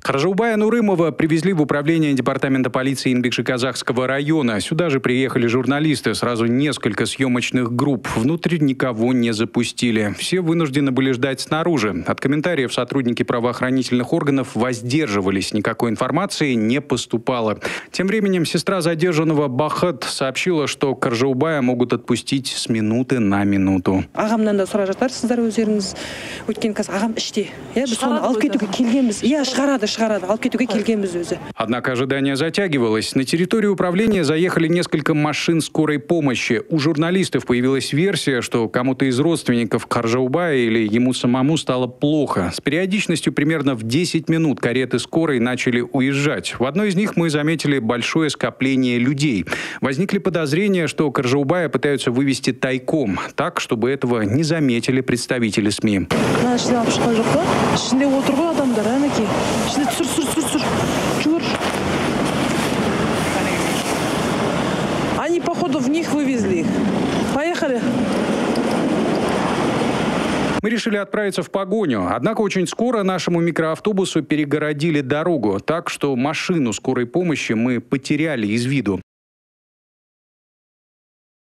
Каржаубая Нурымова привезли в управление департамента полиции Инбекши-Казахского района. Сюда же приехали журналисты, сразу несколько съемочных групп. Внутрь никого не запустили. Все вынуждены были ждать снаружи. От комментариев сотрудники правоохранительных органов воздерживались. Никакой информации не поступало. Тем временем сестра задержанного Бахат сообщила, что Каржаубая могут отпустить с минуты на минуту. Однако ожидание затягивалось. На территорию управления заехали несколько машин скорой помощи. У журналистов появилась версия, что кому-то из родственников Каржаубая или ему самому стало плохо. С периодичностью примерно в 10 минут кареты скорой начали уезжать. В одной из них мы заметили большое скопление людей. Возникли подозрения, что Каржаубая пытаются вывести тайком, так, чтобы этого не заметили представители СМИ. Они, походу, в них вывезли их. Поехали. Мы решили отправиться в погоню. Однако очень скоро нашему микроавтобусу перегородили дорогу, так что машину скорой помощи мы потеряли из виду.